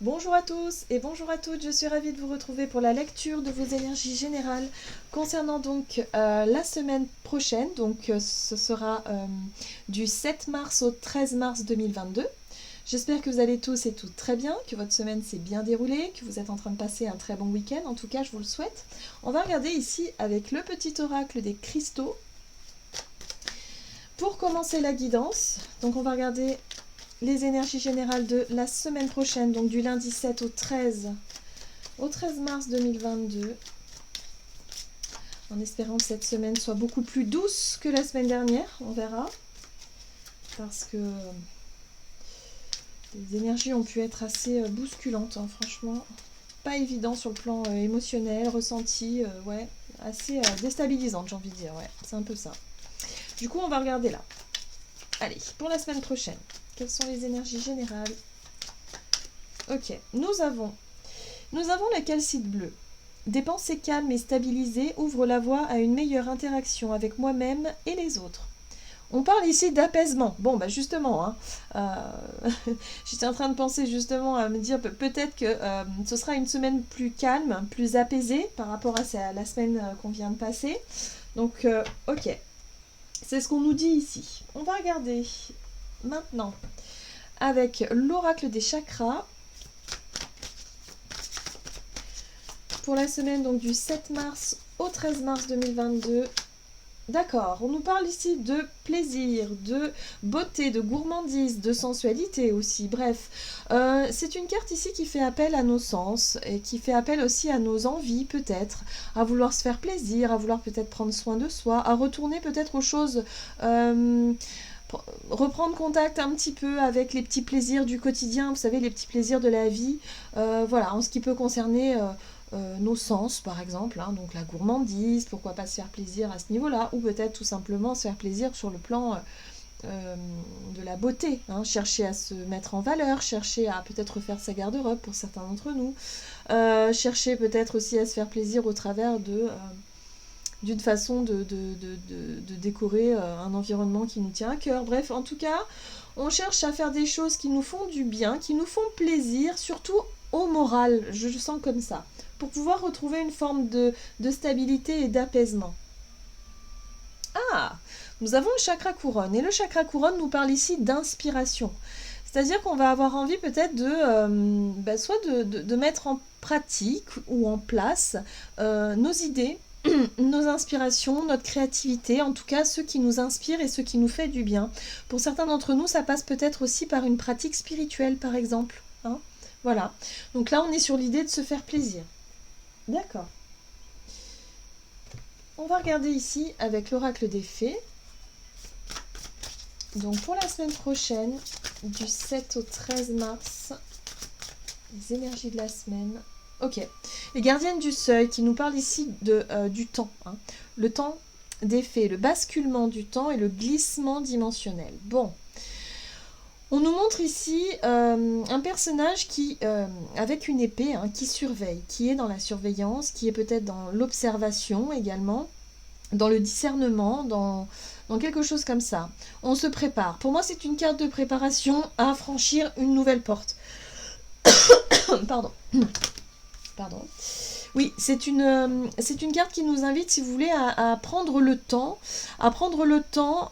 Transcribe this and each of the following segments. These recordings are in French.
Bonjour à tous et bonjour à toutes, je suis ravie de vous retrouver pour la lecture de vos énergies générales concernant donc la semaine prochaine, ce sera du 7 mars au 13 mars 2022. J'espère que vous allez tous et toutes très bien, que votre semaine s'est bien déroulée, que vous êtes en train de passer un très bon week-end, en tout cas je vous le souhaite. On va regarder ici avec le petit oracle des cristaux. Pour commencer la guidance, donc on va regarder les énergies générales de la semaine prochaine, donc du lundi 7 au 13 mars 2022, en espérant que cette semaine soit beaucoup plus douce que la semaine dernière, on verra, parce que les énergies ont pu être assez bousculantes, hein, franchement, pas évident sur le plan émotionnel, ressenti, ouais, assez déstabilisante, j'ai envie de dire, ouais, c'est un peu ça. Du coup, on va regarder là. Allez, pour la semaine prochaine, quelles sont les énergies générales? Ok, nous avons la calcite bleue. Des pensées calmes et stabilisées ouvrent la voie à une meilleure interaction avec moi-même et les autres. On parle ici d'apaisement. Bon, bah justement, hein, j'étais en train de penser justement à me dire peut-être que ce sera une semaine plus calme, plus apaisée par rapport à la semaine qu'on vient de passer. Donc, ok, c'est ce qu'on nous dit ici. On va regarder maintenant avec l'oracle des chakras. Pour la semaine donc du 7 mars au 13 mars 2022. D'accord, on nous parle ici de plaisir, de beauté, de gourmandise, de sensualité aussi. Bref, c'est une carte ici qui fait appel à nos sens et qui fait appel aussi à nos envies peut-être, à vouloir se faire plaisir, à vouloir peut-être prendre soin de soi, à retourner peut-être aux choses... reprendre contact un petit peu avec les petits plaisirs du quotidien, vous savez, les petits plaisirs de la vie, voilà, en ce qui peut concerner nos sens par exemple, hein, donc la gourmandise, pourquoi pas se faire plaisir à ce niveau-là, ou peut-être tout simplement se faire plaisir sur le plan de la beauté, hein, chercher à se mettre en valeur, chercher à peut-être refaire sa garde-robe pour certains d'entre nous, chercher peut-être aussi à se faire plaisir au travers d'une façon de décorer un environnement qui nous tient à cœur. Bref, en tout cas, on cherche à faire des choses qui nous font du bien, qui nous font plaisir, surtout au moral, je le sens comme ça, pour pouvoir retrouver une forme de stabilité et d'apaisement. Ah, nous avons le chakra couronne, et le chakra couronne nous parle ici d'inspiration. C'est-à-dire qu'on va avoir envie peut-être soit de mettre en pratique ou en place nos idées, nos inspirations, notre créativité, en tout cas ce qui nous inspire et ce qui nous fait du bien. Pour certains d'entre nous, ça passe peut-être aussi par une pratique spirituelle, par exemple. Hein, voilà. Donc là, on est sur l'idée de se faire plaisir. D'accord. On va regarder ici avec l'oracle des fées. Donc pour la semaine prochaine, du 7 au 13 mars, les énergies de la semaine. Ok, les gardiennes du seuil qui nous parlent ici du temps. Hein. Le temps des fées, le basculement du temps et le glissement dimensionnel. Bon, on nous montre ici un personnage qui, avec une épée, hein, qui surveille, qui est dans la surveillance, qui est peut-être dans l'observation également, dans le discernement, dans quelque chose comme ça. On se prépare. Pour moi, c'est une carte de préparation à franchir une nouvelle porte. Pardon. Pardon. Oui, c'est une carte qui nous invite, si vous voulez, à prendre le temps,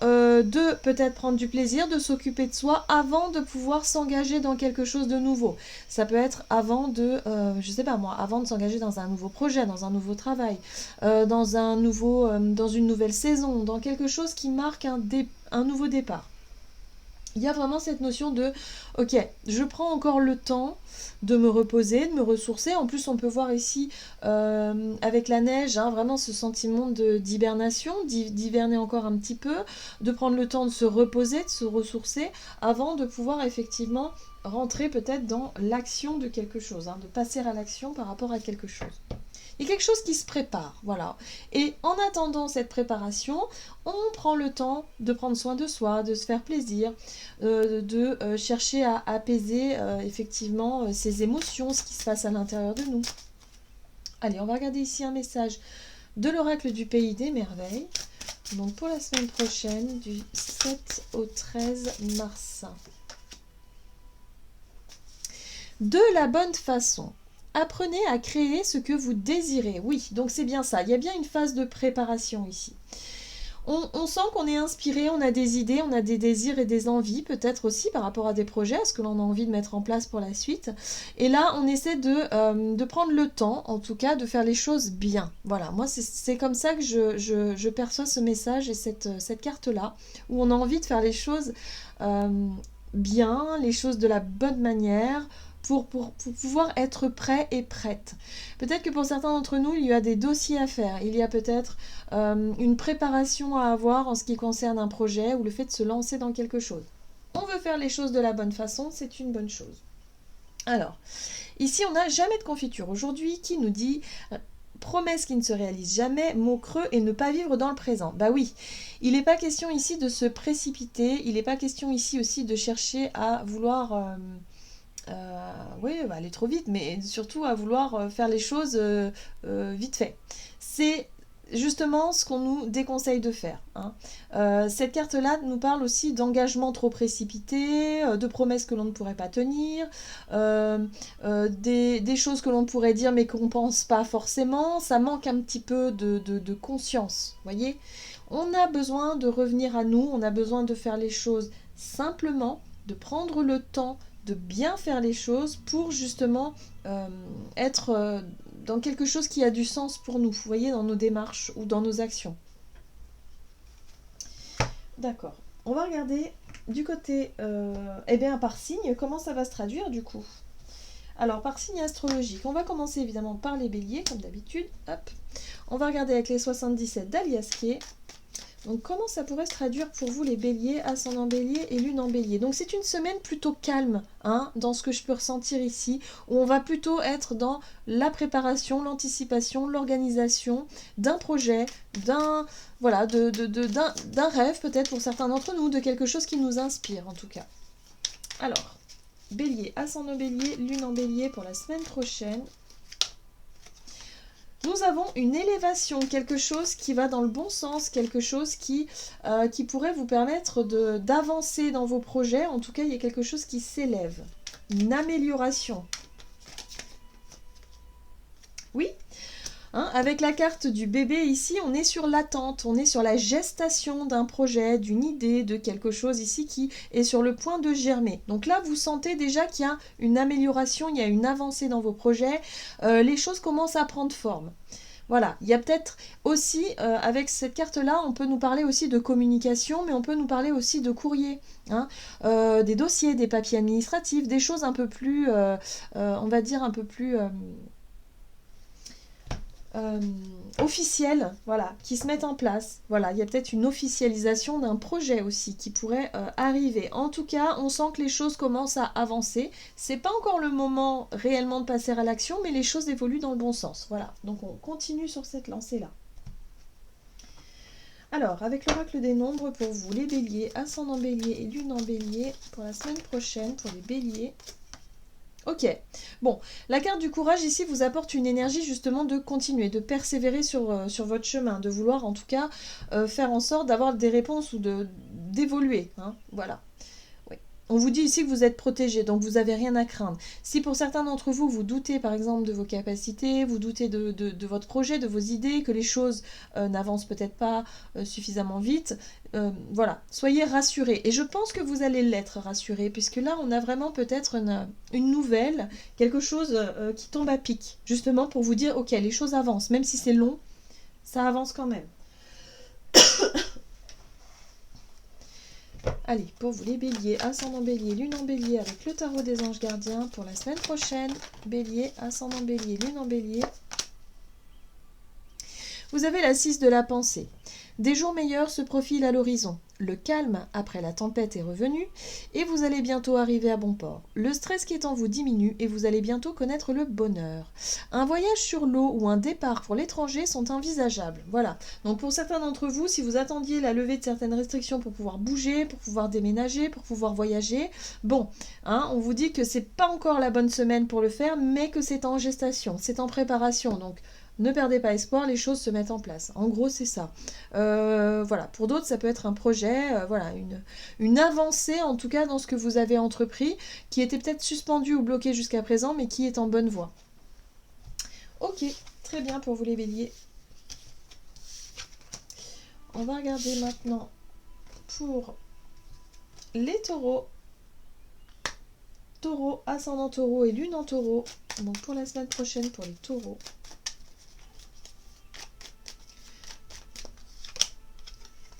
de peut-être prendre du plaisir, de s'occuper de soi avant de pouvoir s'engager dans quelque chose de nouveau. Ça peut être avant je sais pas moi, avant de s'engager dans un nouveau projet, dans un nouveau travail, dans une nouvelle saison, dans quelque chose qui marque un nouveau départ. Il y a vraiment cette notion de ok, je prends encore le temps de me reposer, de me ressourcer. En plus, on peut voir ici avec la neige, hein, vraiment ce sentiment d'hibernation, d'hiverner encore un petit peu, de prendre le temps de se reposer, de se ressourcer, avant de pouvoir effectivement rentrer peut-être dans l'action de quelque chose, hein, de passer à l'action par rapport à quelque chose. Il y a quelque chose qui se prépare, voilà. Et en attendant cette préparation, on prend le temps de prendre soin de soi, de se faire plaisir, de chercher à apaiser effectivement ses émotions, ce qui se passe à l'intérieur de nous. Allez, on va regarder ici un message de l'oracle du pays des merveilles. Donc pour la semaine prochaine, du 7 au 13 mars. De la bonne façon. Apprenez à créer ce que vous désirez. Oui, donc c'est bien ça. Il y a bien une phase de préparation ici. On sent qu'on est inspiré, on a des idées, on a des désirs et des envies, peut-être aussi par rapport à des projets, à ce que l'on a envie de mettre en place pour la suite. Et là, on essaie de prendre le temps, en tout cas, de faire les choses bien. Voilà, moi, c'est comme ça que je perçois ce message et cette carte-là, où on a envie de faire les choses bien, les choses de la bonne manière, pour pouvoir être prêt et prête. Peut-être que pour certains d'entre nous, il y a des dossiers à faire, il y a peut-être une préparation à avoir en ce qui concerne un projet ou le fait de se lancer dans quelque chose. On veut faire les choses de la bonne façon, c'est une bonne chose. Alors, ici on n'a jamais de confiture. Aujourd'hui, qui nous dit promesse qui ne se réalise jamais, mot creux et ne pas vivre dans le présent. Bah oui, il n'est pas question ici de se précipiter, il n'est pas question ici aussi de chercher à vouloir... aller trop vite, mais surtout à vouloir faire les choses vite fait. C'est justement ce qu'on nous déconseille de faire. Cette carte-là nous parle aussi d'engagement trop précipité, de promesses que l'on ne pourrait pas tenir, des choses que l'on pourrait dire mais qu'on ne pense pas forcément. Ça manque un petit peu de conscience, voyez. On a besoin de revenir à nous, on a besoin de faire les choses simplement, de prendre le temps de bien faire les choses pour justement être dans quelque chose qui a du sens pour nous, vous voyez, dans nos démarches ou dans nos actions. D'accord. On va regarder du côté, par signe, comment ça va se traduire du coup. Alors, par signe astrologique, on va commencer évidemment par les béliers, comme d'habitude. Hop. On va regarder avec les 77 d'Alias Kay. Donc comment ça pourrait se traduire pour vous les béliers, ascendant bélier et lune en bélier. Donc c'est une semaine plutôt calme, dans ce que je peux ressentir ici, où on va plutôt être dans la préparation, l'anticipation, l'organisation d'un projet, d'un rêve peut-être pour certains d'entre nous, de quelque chose qui nous inspire en tout cas. Alors, bélier, ascendant bélier, lune en bélier pour la semaine prochaine. Nous avons une élévation, quelque chose qui va dans le bon sens, quelque chose qui pourrait vous permettre d'avancer dans vos projets. En tout cas, il y a quelque chose qui s'élève. Une amélioration. Oui, avec la carte du bébé ici, on est sur l'attente, on est sur la gestation d'un projet, d'une idée, de quelque chose ici qui est sur le point de germer. Donc là, vous sentez déjà qu'il y a une amélioration, il y a une avancée dans vos projets, les choses commencent à prendre forme. Voilà, il y a peut-être aussi, avec cette carte-là, on peut nous parler aussi de communication, mais on peut nous parler aussi de courrier, des dossiers, des papiers administratifs, des choses un peu plus, on va dire un peu plus... officielles, voilà, qui se mettent en place. Voilà, il y a peut-être une officialisation d'un projet aussi qui pourrait arriver. En tout cas, on sent que les choses commencent à avancer. C'est pas encore le moment réellement de passer à l'action, mais les choses évoluent dans le bon sens. Voilà, donc on continue sur cette lancée-là. Alors, avec l'oracle des nombres pour vous, les béliers, ascendant bélier et lune en bélier, pour la semaine prochaine, pour les béliers. Ok, bon, la carte du courage ici vous apporte une énergie justement de continuer, de persévérer sur votre chemin, de vouloir en tout cas faire en sorte d'avoir des réponses ou d'évoluer, voilà. Oui. On vous dit ici que vous êtes protégé, donc vous n'avez rien à craindre. Si pour certains d'entre vous, vous doutez par exemple de vos capacités, vous doutez de votre projet, de vos idées, que les choses n'avancent peut-être pas suffisamment vite, voilà, soyez rassurés. Et je pense que vous allez l'être rassurés, puisque là, on a vraiment peut-être une nouvelle, quelque chose qui tombe à pic, justement pour vous dire, ok, les choses avancent, même si c'est long, ça avance quand même. Allez, pour vous les béliers, ascendant bélier, lune en bélier avec le tarot des anges gardiens pour la semaine prochaine. Bélier, ascendant bélier, lune en bélier. Vous avez la 6 de la pensée. Des jours meilleurs se profilent à l'horizon. Le calme après la tempête est revenu et vous allez bientôt arriver à bon port. Le stress qui est en vous diminue et vous allez bientôt connaître le bonheur. Un voyage sur l'eau ou un départ pour l'étranger sont envisageables. Voilà. Donc pour certains d'entre vous, si vous attendiez la levée de certaines restrictions pour pouvoir bouger, pour pouvoir déménager, pour pouvoir voyager, bon, on vous dit que c'est pas encore la bonne semaine pour le faire, mais que c'est en gestation, c'est en préparation. Donc ne perdez pas espoir, les choses se mettent en place. En gros, c'est ça. Voilà, pour d'autres, ça peut être un projet, voilà, une avancée en tout cas dans ce que vous avez entrepris, qui était peut-être suspendu ou bloqué jusqu'à présent, mais qui est en bonne voie. Ok, très bien pour vous les béliers. On va regarder maintenant pour les taureaux. Taureau, ascendant taureau et lune en taureau. Donc pour la semaine prochaine pour les taureaux.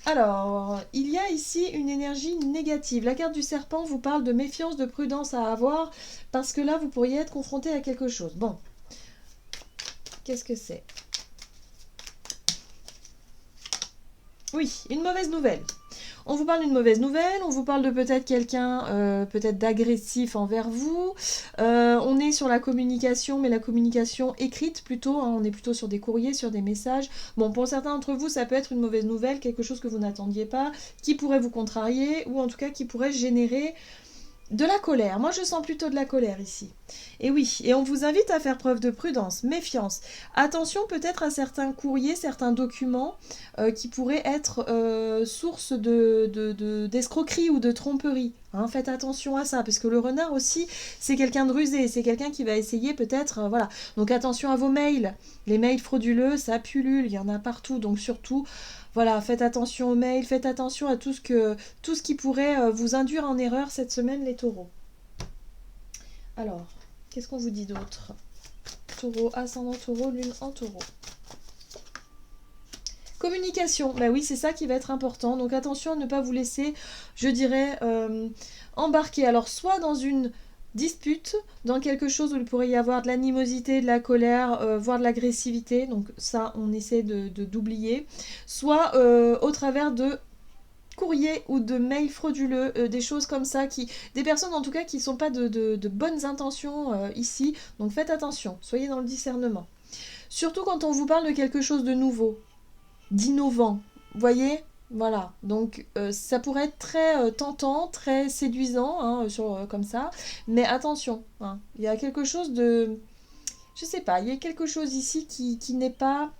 Alors, il y a ici une énergie négative. La carte du serpent vous parle de méfiance, de prudence à avoir, parce que là, vous pourriez être confronté à quelque chose. Bon, qu'est-ce que c'est? Oui, une mauvaise nouvelle. On vous parle d'une mauvaise nouvelle, on vous parle de peut-être quelqu'un peut-être d'agressif envers vous. On est sur la communication, mais la communication écrite plutôt, hein, on est plutôt sur des courriers, sur des messages. Bon, pour certains d'entre vous, ça peut être une mauvaise nouvelle, quelque chose que vous n'attendiez pas, qui pourrait vous contrarier, ou en tout cas qui pourrait générer de la colère. Moi, je sens plutôt de la colère ici. Et oui, et on vous invite à faire preuve de prudence, méfiance. Attention peut-être à certains courriers, certains documents qui pourraient être source d'escroquerie ou de tromperie. Hein, faites attention à ça, parce que le renard aussi, c'est quelqu'un de rusé, c'est quelqu'un qui va essayer peut-être, voilà. Donc attention à vos mails. Les mails frauduleux, ça pullule, il y en a partout, donc surtout... Voilà, faites attention aux mails, faites attention à tout ce qui pourrait vous induire en erreur cette semaine, les taureaux. Alors, qu'est-ce qu'on vous dit d'autre? Taureau, ascendant taureau, lune en taureau. Communication, bah oui, c'est ça qui va être important. Donc attention à ne pas vous laisser, je dirais, embarquer. Alors, soit dans une dispute, dans quelque chose où il pourrait y avoir de l'animosité, de la colère, voire de l'agressivité, donc ça on essaie d'oublier, soit au travers de courriers ou de mails frauduleux, des choses comme ça, des personnes en tout cas qui ne sont pas de bonnes intentions ici, donc faites attention, soyez dans le discernement. Surtout quand on vous parle de quelque chose de nouveau, d'innovant, vous voyez? Voilà, donc ça pourrait être très tentant, très séduisant, hein, comme ça, mais attention, hein, il y a quelque chose de... Je sais pas, il y a quelque chose ici qui n'est pas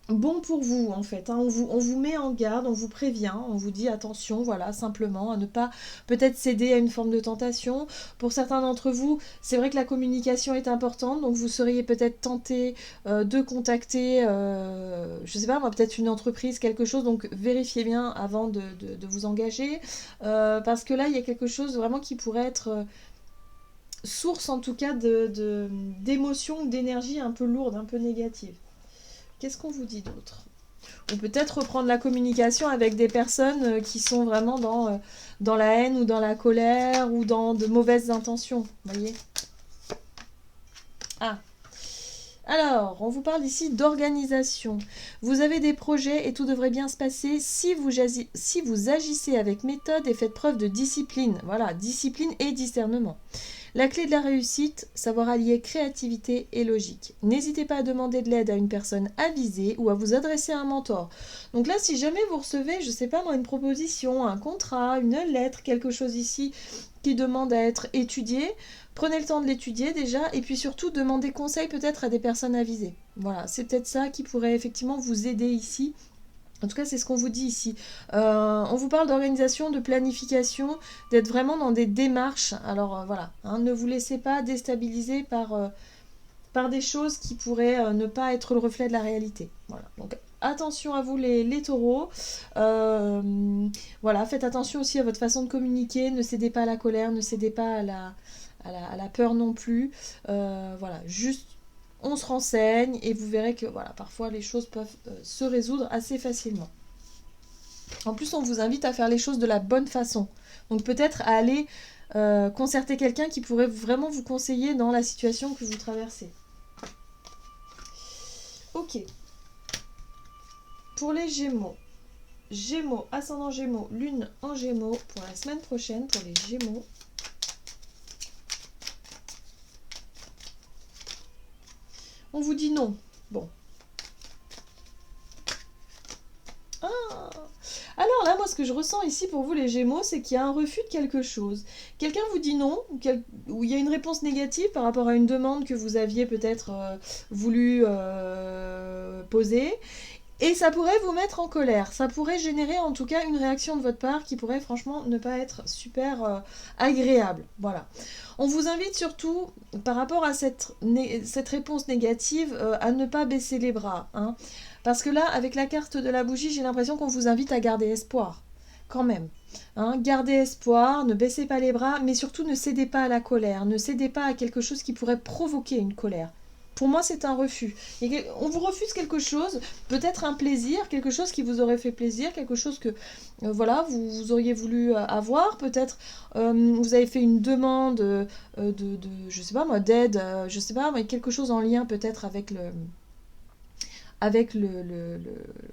bon pour vous en fait, hein. On vous met en garde, on vous prévient, on vous dit attention, voilà, simplement à ne pas peut-être céder à une forme de tentation. Pour certains d'entre vous, c'est vrai que la communication est importante, donc vous seriez peut-être tenté de contacter, je sais pas moi, peut-être une entreprise, quelque chose, donc vérifiez bien avant de vous engager, parce que là, il y a quelque chose vraiment qui pourrait être... source en tout cas d'émotions ou d'énergie un peu lourde, un peu négative. Qu'est-ce qu'on vous dit d'autre? On peut peut-être reprendre la communication avec des personnes qui sont vraiment dans la haine ou dans la colère ou dans de mauvaises intentions. Vous voyez? Ah. Alors, on vous parle ici d'organisation. Vous avez des projets et tout devrait bien se passer si vous agissez avec méthode et faites preuve de discipline. Voilà, discipline et discernement. La clé de la réussite, savoir allier créativité et logique. N'hésitez pas à demander de l'aide à une personne avisée ou à vous adresser à un mentor. Donc là, si jamais vous recevez, je ne sais pas moi, une proposition, un contrat, une lettre, quelque chose ici qui demande à être étudié, prenez le temps de l'étudier déjà et puis surtout demandez conseil peut-être à des personnes avisées. Voilà, c'est peut-être ça qui pourrait effectivement vous aider ici. En tout cas, c'est ce qu'on vous dit ici. On vous parle d'organisation, de planification, d'être vraiment dans des démarches. Alors voilà, hein, ne vous laissez pas déstabiliser par des choses qui pourraient ne pas être le reflet de la réalité. Voilà, donc attention à vous les taureaux. Voilà, faites attention aussi à votre façon de communiquer. Ne cédez pas à la colère, ne cédez pas à la peur non plus. Voilà, juste... On se renseigne et vous verrez que voilà, parfois les choses peuvent se résoudre assez facilement. En plus, on vous invite à faire les choses de la bonne façon. Donc peut-être à aller concerter quelqu'un qui pourrait vraiment vous conseiller dans la situation que vous traversez. Ok. Pour les Gémeaux. Gémeaux, ascendant Gémeaux, lune en Gémeaux pour la semaine prochaine pour les Gémeaux. On vous dit non. Bon. Ah. Alors là, moi, ce que je ressens ici pour vous les Gémeaux, c'est qu'il y a un refus de quelque chose. Quelqu'un vous dit non, ou il y a une réponse négative par rapport à une demande que vous aviez peut-être voulu poser. Et ça pourrait vous mettre en colère, ça pourrait générer en tout cas une réaction de votre part qui pourrait franchement ne pas être super agréable. Voilà. On vous invite surtout, par rapport à cette réponse négative, à ne pas baisser les bras. Hein. Parce que là, avec la carte de la bougie, j'ai l'impression qu'on vous invite à garder espoir. Quand même. Hein. Gardez espoir, ne baissez pas les bras, mais surtout ne cédez pas à la colère, ne cédez pas à quelque chose qui pourrait provoquer une colère. Pour moi, c'est un refus. On vous refuse quelque chose, peut-être un plaisir, quelque chose qui vous aurait fait plaisir, quelque chose que voilà, vous auriez voulu avoir. Peut-être vous avez fait une demande je sais pas moi, d'aide, je sais pas, mais quelque chose en lien peut-être avec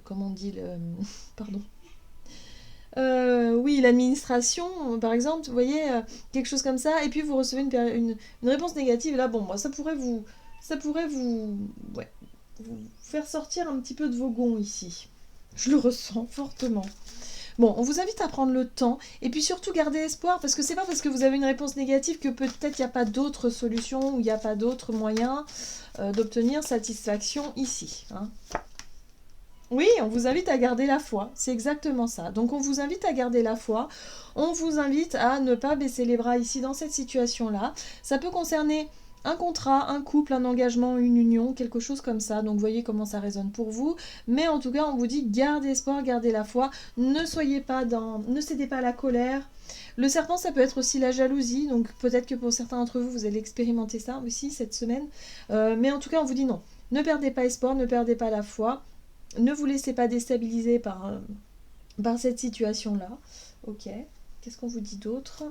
comment on dit pardon. Oui, l'administration, par exemple, vous voyez, quelque chose comme ça, et puis vous recevez une réponse négative, et là, bon, moi, ça pourrait vous ouais, vous faire sortir un petit peu de vos gonds ici. Je le ressens fortement. Bon, on vous invite à prendre le temps et puis surtout garder espoir parce que c'est pas parce que vous avez une réponse négative que peut-être il n'y a pas d'autres solutions ou il n'y a pas d'autres moyens d'obtenir satisfaction ici. Hein. Oui, on vous invite à garder la foi, c'est exactement ça. Donc on vous invite à garder la foi, on vous invite à ne pas baisser les bras ici dans cette situation-là. Ça peut concerner un contrat, un couple, un engagement, une union, quelque chose comme ça. Donc voyez comment ça résonne pour vous. Mais en tout cas, on vous dit gardez espoir, gardez la foi. Ne cédez pas à la colère. Le serpent, ça peut être aussi la jalousie. Donc peut-être que pour certains d'entre vous, vous allez expérimenter ça aussi cette semaine. Mais en tout cas, on vous dit non. Ne perdez pas espoir, ne perdez pas la foi. Ne vous laissez pas déstabiliser par cette situation-là. Ok. Qu'est-ce qu'on vous dit d'autre ?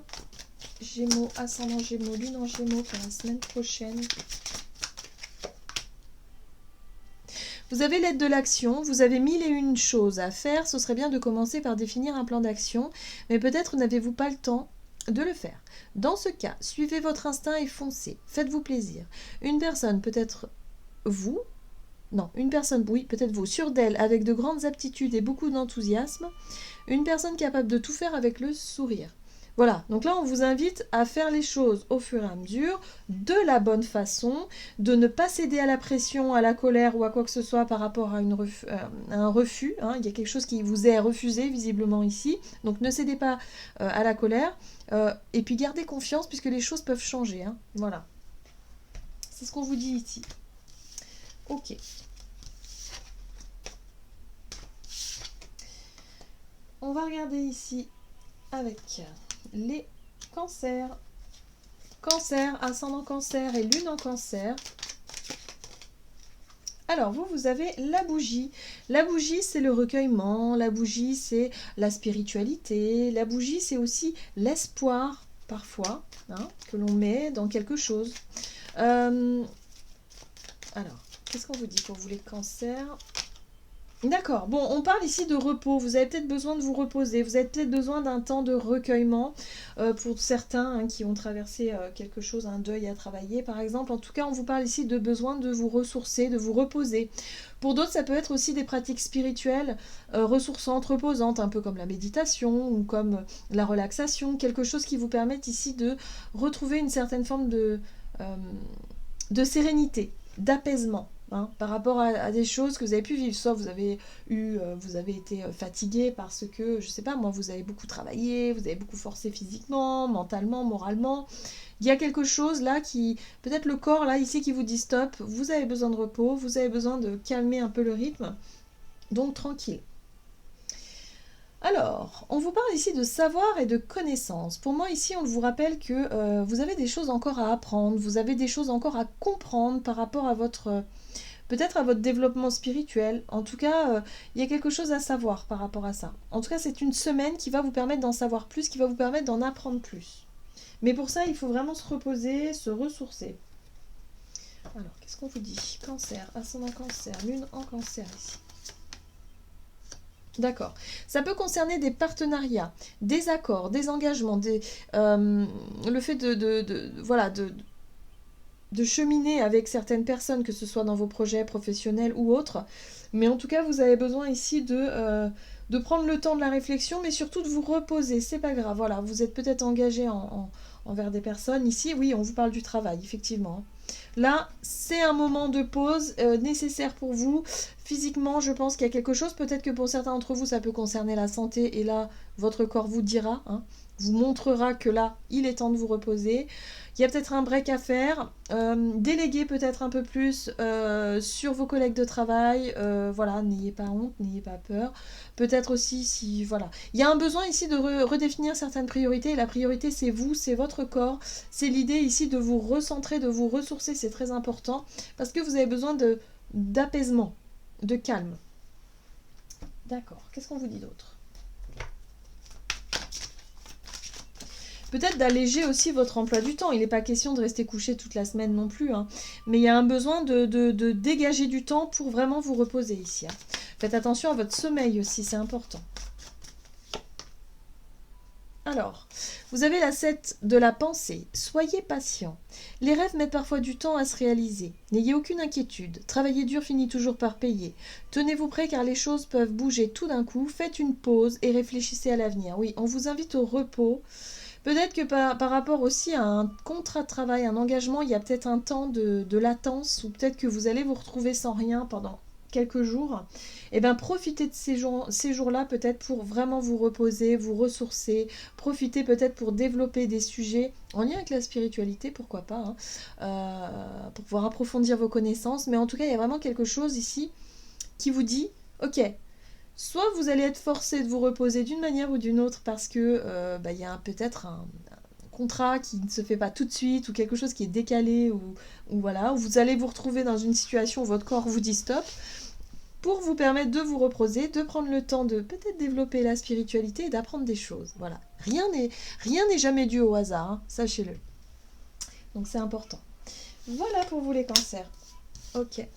Gémeaux, ascendant Gémeaux, lune en Gémeaux pour la semaine prochaine. Vous avez l'aide de l'action, vous avez 1001 choses à faire. Ce serait bien de commencer par définir un plan d'action, mais peut-être n'avez-vous pas le temps de le faire. Dans ce cas, suivez votre instinct et foncez. Faites-vous plaisir. Une personne, peut-être vous, non, une personne, oui, peut-être vous, sûre d'elle, avec de grandes aptitudes et beaucoup d'enthousiasme. Une personne capable de tout faire avec le sourire. Voilà, donc là on vous invite à faire les choses au fur et à mesure, de la bonne façon, de ne pas céder à la pression, à la colère ou à quoi que ce soit par rapport à un refus. Hein. Il y a quelque chose qui vous est refusé visiblement ici, donc ne cédez pas à la colère. Et puis gardez confiance puisque les choses peuvent changer. Hein. Voilà, c'est ce qu'on vous dit ici. Ok. On va regarder ici avec les cancers. Cancer, ascendant cancer et lune en cancer. Alors, vous avez la bougie. La bougie, c'est le recueillement. La bougie, c'est la spiritualité. La bougie, c'est aussi l'espoir, parfois, hein, que l'on met dans quelque chose. Alors, qu'est-ce qu'on vous dit pour vous les cancers ? D'accord, bon, on parle ici de repos, vous avez peut-être besoin de vous reposer, vous avez peut-être besoin d'un temps de recueillement pour certains hein, qui ont traversé quelque chose, un deuil à travailler par exemple. En tout cas, on vous parle ici de besoin de vous ressourcer, de vous reposer. Pour d'autres, ça peut être aussi des pratiques spirituelles ressourçantes, reposantes, un peu comme la méditation ou comme la relaxation, quelque chose qui vous permette ici de retrouver une certaine forme de sérénité, d'apaisement. Hein, par rapport à des choses que vous avez pu vivre, soit vous avez été fatigué parce que, je sais pas moi, vous avez beaucoup travaillé, vous avez beaucoup forcé physiquement, mentalement, moralement. Il y a quelque chose là qui, peut-être le corps là ici qui vous dit stop, vous avez besoin de repos, vous avez besoin de calmer un peu le rythme, donc tranquille. Alors, on vous parle ici de savoir et de connaissance. Pour moi, ici, on vous rappelle que vous avez des choses encore à apprendre, vous avez des choses encore à comprendre par rapport à peut-être à votre développement spirituel. En tout cas, il y a quelque chose à savoir par rapport à ça. En tout cas, c'est une semaine qui va vous permettre d'en savoir plus, qui va vous permettre d'en apprendre plus. Mais pour ça, il faut vraiment se reposer, se ressourcer. Alors, qu'est-ce qu'on vous dit ? Cancer, ascendant cancer, lune en cancer ici. D'accord. Ça peut concerner des partenariats, des accords, des engagements, le fait de cheminer avec certaines personnes, que ce soit dans vos projets professionnels ou autres. Mais en tout cas, vous avez besoin ici de de prendre le temps de la réflexion, mais surtout de vous reposer. C'est pas grave, voilà, vous êtes peut-être engagé envers des personnes. Ici, oui, on vous parle du travail, effectivement. Là, c'est un moment de pause nécessaire pour vous. Physiquement, je pense qu'il y a quelque chose. Peut-être que pour certains d'entre vous, ça peut concerner la santé. Et là, votre corps vous dira, hein, vous montrera que là, il est temps de vous reposer. Il y a peut-être un break à faire. Déléguer peut-être un peu plus sur vos collègues de travail. Voilà, n'ayez pas honte, n'ayez pas peur. Peut-être aussi si... Voilà. Il y a un besoin ici de redéfinir certaines priorités. Et la priorité, c'est vous, c'est votre corps. C'est l'idée ici de vous recentrer, de vous ressourcer. C'est très important. Parce que vous avez besoin d'apaisement, de calme. D'accord. Qu'est-ce qu'on vous dit d'autre? Peut-être d'alléger aussi votre emploi du temps. Il n'est pas question de rester couché toute la semaine non plus. Hein. Mais il y a un besoin de dégager du temps pour vraiment vous reposer ici. Hein. Faites attention à votre sommeil aussi, c'est important. Alors, vous avez la 7 de la pensée. Soyez patient. Les rêves mettent parfois du temps à se réaliser. N'ayez aucune inquiétude. Travailler dur finit toujours par payer. Tenez-vous prêt car les choses peuvent bouger tout d'un coup. Faites une pause et réfléchissez à l'avenir. Oui, on vous invite au repos. Peut-être que par rapport aussi à un contrat de travail, un engagement, il y a peut-être un temps de latence ou peut-être que vous allez vous retrouver sans rien pendant quelques jours. Et bien profitez de ces jours-là peut-être pour vraiment vous reposer, vous ressourcer, profitez peut-être pour développer des sujets en lien avec la spiritualité, pourquoi pas, hein, pour pouvoir approfondir vos connaissances. Mais en tout cas, il y a vraiment quelque chose ici qui vous dit, ok, soit vous allez être forcé de vous reposer d'une manière ou d'une autre parce que y a peut-être un contrat qui ne se fait pas tout de suite ou quelque chose qui est décalé ou voilà, où vous allez vous retrouver dans une situation où votre corps vous dit stop pour vous permettre de vous reposer, de prendre le temps de peut-être développer la spiritualité et d'apprendre des choses. Voilà, rien n'est jamais dû au hasard, hein, sachez-le. Donc c'est important. Voilà pour vous les cancers. Ok.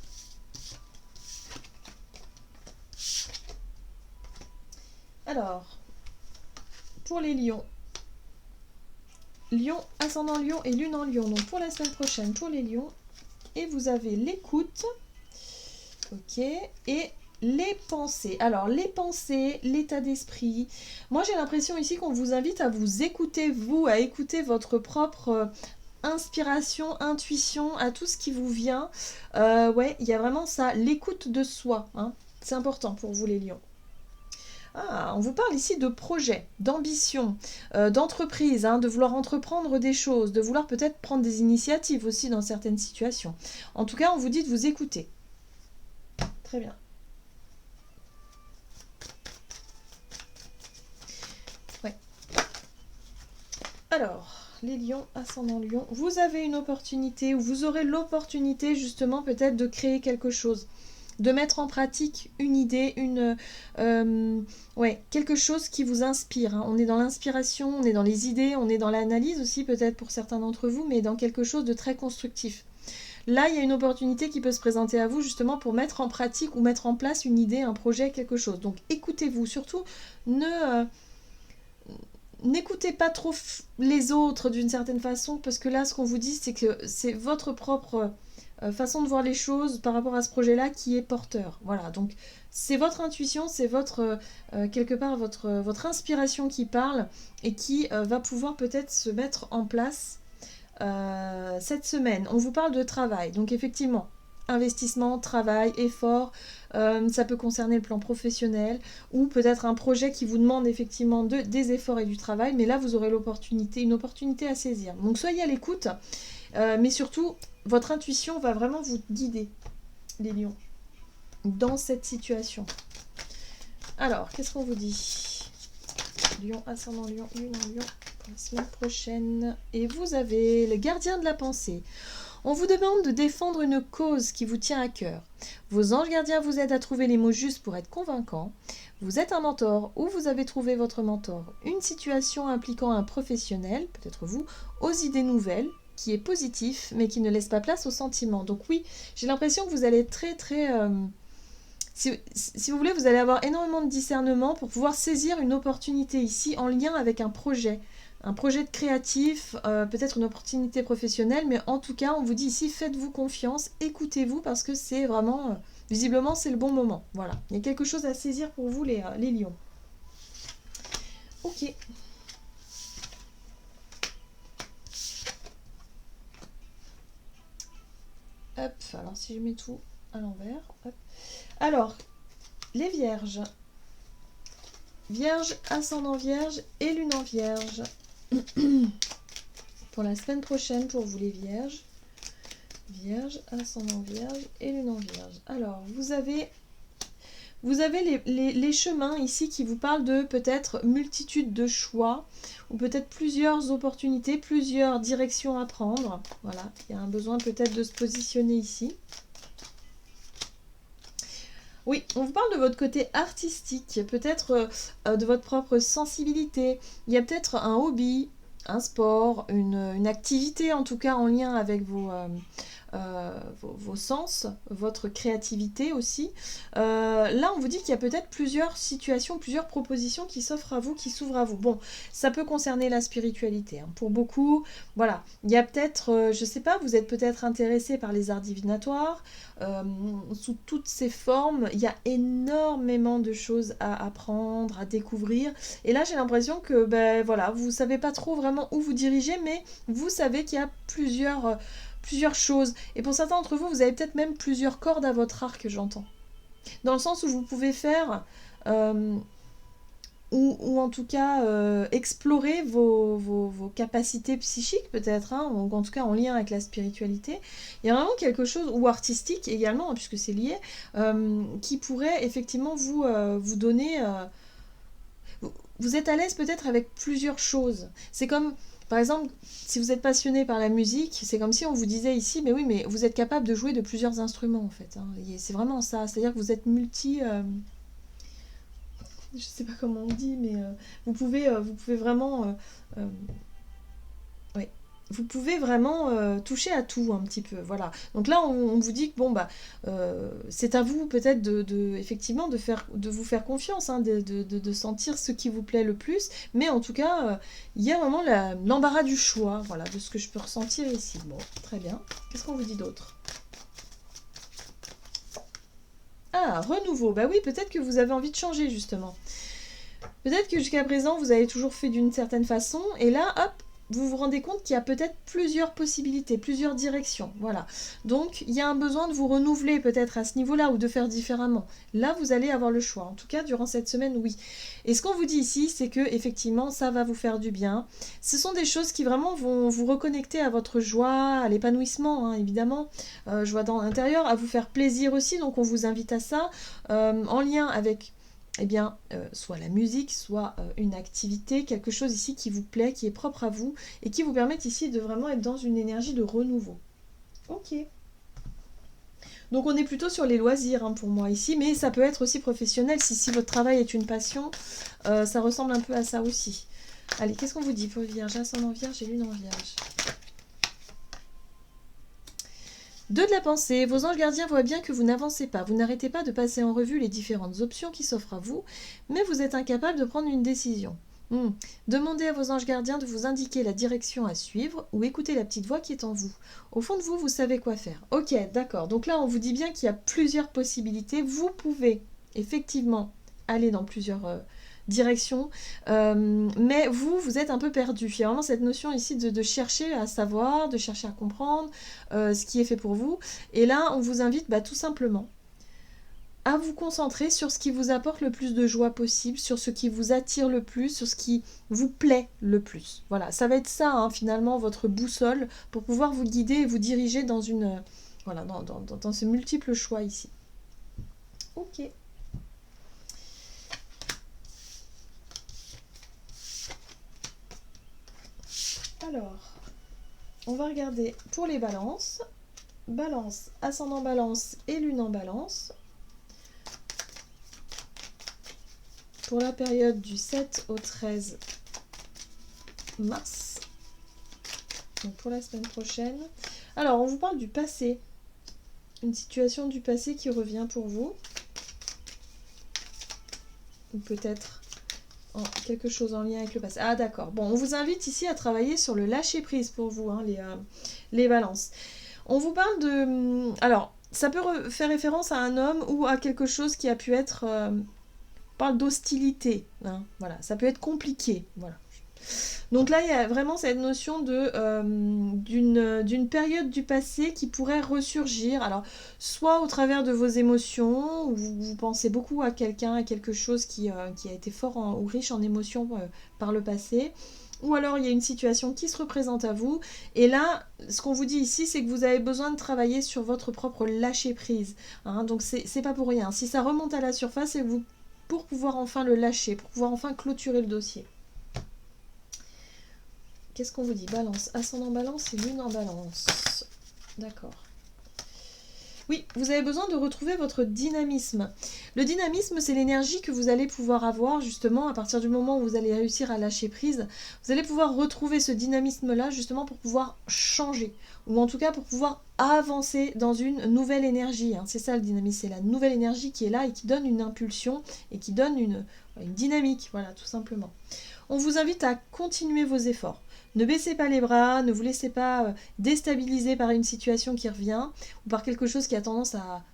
Alors, pour les lions, Lion, ascendant Lion et lune en Lion. Donc pour la semaine prochaine, pour les lions. Et vous avez l'écoute. Ok. Et les pensées. Alors, les pensées, l'état d'esprit. Moi, j'ai l'impression ici qu'on vous invite à vous écouter, vous, à écouter votre propre inspiration, intuition, à tout ce qui vous vient. Ouais, il y a vraiment ça, l'écoute de soi. Hein. C'est important pour vous, les lions. Ah, on vous parle ici de projet, d'ambition, d'entreprise, hein, de vouloir entreprendre des choses, de vouloir peut-être prendre des initiatives aussi dans certaines situations. En tout cas, on vous dit de vous écouter. Très bien. Ouais. Alors, les lions, ascendant lion, vous avez une opportunité, ou vous aurez l'opportunité justement peut-être de créer quelque chose. De mettre en pratique une idée, quelque chose qui vous inspire. Hein. On est dans l'inspiration, on est dans les idées, on est dans l'analyse aussi peut-être pour certains d'entre vous, mais dans quelque chose de très constructif. Là, il y a une opportunité qui peut se présenter à vous justement pour mettre en pratique ou mettre en place une idée, un projet, quelque chose. Donc écoutez-vous, surtout n'écoutez pas trop les autres d'une certaine façon, parce que là, ce qu'on vous dit, c'est que c'est votre propre façon de voir les choses par rapport à ce projet-là qui est porteur. Voilà, donc c'est votre intuition, c'est votre quelque part votre inspiration qui parle et qui va pouvoir peut-être se mettre en place cette semaine. On vous parle de travail, donc effectivement, investissement, travail, effort, ça peut concerner le plan professionnel ou peut-être un projet qui vous demande effectivement des efforts et du travail, mais là vous aurez une opportunité à saisir. Donc soyez à l'écoute, mais surtout votre intuition va vraiment vous guider, les lions, dans cette situation. Alors, qu'est-ce qu'on vous dit? Lion, ascendant Lion, lune en Lion, pour la semaine prochaine. Et vous avez le gardien de la pensée. On vous demande de défendre une cause qui vous tient à cœur. Vos anges gardiens vous aident à trouver les mots justes pour être convaincants. Vous êtes un mentor ou vous avez trouvé votre mentor. Une situation impliquant un professionnel, peut-être vous, aux idées nouvelles, qui est positif, mais qui ne laisse pas place aux sentiments. Donc oui, j'ai l'impression que vous allez être très, très... Si vous voulez, vous allez avoir énormément de discernement pour pouvoir saisir une opportunité ici en lien avec un projet de créatif, peut-être une opportunité professionnelle, mais en tout cas, on vous dit ici, faites-vous confiance, écoutez-vous, parce que c'est vraiment Visiblement, c'est le bon moment. Voilà. Il y a quelque chose à saisir pour vous, les lions. Ok. Hop, alors si je mets tout à l'envers. Hop. Alors, les vierges. Vierge, ascendant vierge et lune en vierge. Pour la semaine prochaine, pour vous les vierges. Vierge, ascendant vierge et lune en vierge. Alors, vous avez les chemins ici qui vous parlent de peut-être multitude de choix ou peut-être plusieurs opportunités, plusieurs directions à prendre. Voilà, il y a un besoin peut-être de se positionner ici. Oui, on vous parle de votre côté artistique, peut-être de votre propre sensibilité. Il y a peut-être un hobby, un sport, une activité en tout cas en lien avec vos sens, votre créativité aussi. Là, on vous dit qu'il y a peut-être plusieurs situations, plusieurs propositions qui s'offrent à vous, qui s'ouvrent à vous. Bon, ça peut concerner la spiritualité. Hein. Pour beaucoup, voilà, il y a peut-être, je sais pas, vous êtes peut-être intéressé par les arts divinatoires. Sous toutes ces formes, il y a énormément de choses à apprendre, à découvrir. Et là, j'ai l'impression que, ben voilà, vous savez pas trop vraiment où vous dirigez, mais vous savez qu'il y a plusieurs choses. Et pour certains d'entre vous, vous avez peut-être même plusieurs cordes à votre arc, j'entends. Dans le sens où vous pouvez faire, ou en tout cas explorer vos capacités psychiques peut-être, hein, ou en tout cas en lien avec la spiritualité. Il y a vraiment quelque chose, ou artistique également, hein, puisque c'est lié, qui pourrait effectivement vous donner... vous êtes à l'aise peut-être avec plusieurs choses. C'est comme... Par exemple, si vous êtes passionné par la musique, c'est comme si on vous disait ici, mais oui, mais vous êtes capable de jouer de plusieurs instruments, en fait. Hein. C'est vraiment ça. C'est-à-dire que vous êtes je sais pas comment on dit, mais vous pouvez vraiment... oui. Vous pouvez vraiment toucher à tout un petit peu, voilà. Donc là, on vous dit que bon bah, c'est à vous peut-être effectivement de vous faire confiance, hein, de sentir ce qui vous plaît le plus. Mais en tout cas, il y a vraiment l'embarras du choix, voilà, de ce que je peux ressentir ici. Bon, très bien. Qu'est-ce qu'on vous dit d'autre ? Ah, renouveau. Bah oui, peut-être que vous avez envie de changer justement. Peut-être que jusqu'à présent, vous avez toujours fait d'une certaine façon, et là, hop, vous vous rendez compte qu'il y a peut-être plusieurs possibilités, plusieurs directions, voilà. Donc, il y a un besoin de vous renouveler peut-être à ce niveau-là, ou de faire différemment. Là, vous allez avoir le choix. En tout cas, durant cette semaine, oui. Et ce qu'on vous dit ici, c'est que effectivement, ça va vous faire du bien. Ce sont des choses qui vraiment vont vous reconnecter à votre joie, à l'épanouissement, hein, évidemment, joie dans l'intérieur, à vous faire plaisir aussi. Donc, on vous invite à ça, en lien avec... eh bien, soit la musique, soit une activité, quelque chose ici qui vous plaît, qui est propre à vous, et qui vous permet ici de vraiment être dans une énergie de renouveau. Ok. Donc on est plutôt sur les loisirs hein, pour moi ici, mais ça peut être aussi professionnel, si votre travail est une passion, ça ressemble un peu à ça aussi. Allez, qu'est-ce qu'on vous dit pour Vierge, ascendant Vierge et lune en Vierge ? 2 de la pensée, vos anges gardiens voient bien que vous n'avancez pas, vous n'arrêtez pas de passer en revue les différentes options qui s'offrent à vous, mais vous êtes incapable de prendre une décision. Demandez à vos anges gardiens de vous indiquer la direction à suivre ou écoutez la petite voix qui est en vous. Au fond de vous, vous savez quoi faire. Ok, d'accord, donc là on vous dit bien qu'il y a plusieurs possibilités, vous pouvez effectivement aller dans plusieurs... direction, mais vous êtes un peu perdu. Il y a vraiment cette notion ici de chercher à savoir, de chercher à comprendre ce qui est fait pour vous. Et là, on vous invite tout simplement à vous concentrer sur ce qui vous apporte le plus de joie possible, sur ce qui vous attire le plus, sur ce qui vous plaît le plus. Voilà, ça va être ça, hein, finalement, votre boussole pour pouvoir vous guider et vous diriger dans voilà, dans ce multiple choix ici. Ok. Alors, on va regarder pour les balances. Balance, ascendant balance et lune en balance. Pour la période du 7 au 13 mars. Donc pour la semaine prochaine. Alors, on vous parle du passé. Une situation du passé qui revient pour vous. Ou peut-être quelque chose en lien avec le passé. Ah d'accord. Bon, on vous invite ici à travailler sur le lâcher prise pour vous, hein, les balances. On vous parle de... Alors, ça peut faire référence à un homme ou à quelque chose qui a pu être... on parle d'hostilité, hein, voilà, ça peut être compliqué, voilà. Donc là, il y a vraiment cette notion d'une période du passé qui pourrait ressurgir. Alors, soit au travers de vos émotions, où vous pensez beaucoup à quelqu'un, à quelque chose qui a été fort ou riche en émotions par le passé, ou alors il y a une situation qui se représente à vous. Et là, ce qu'on vous dit ici, c'est que vous avez besoin de travailler sur votre propre lâcher-prise. Hein, donc, c'est pas pour rien. Si ça remonte à la surface, c'est pour pouvoir enfin le lâcher, pour pouvoir enfin clôturer le dossier. Qu'est-ce qu'on vous dit? Balance, ascendant balance et lune en balance. D'accord. Oui, vous avez besoin de retrouver votre dynamisme. Le dynamisme, c'est l'énergie que vous allez pouvoir avoir justement à partir du moment où vous allez réussir à lâcher prise. Vous allez pouvoir retrouver ce dynamisme-là justement pour pouvoir changer. Ou en tout cas pour pouvoir avancer dans une nouvelle énergie. Hein. C'est ça le dynamisme, c'est la nouvelle énergie qui est là et qui donne une impulsion et qui donne une dynamique. Voilà, tout simplement. On vous invite à continuer vos efforts. Ne baissez pas les bras, ne vous laissez pas déstabiliser par une situation qui revient ou par quelque chose qui a tendance à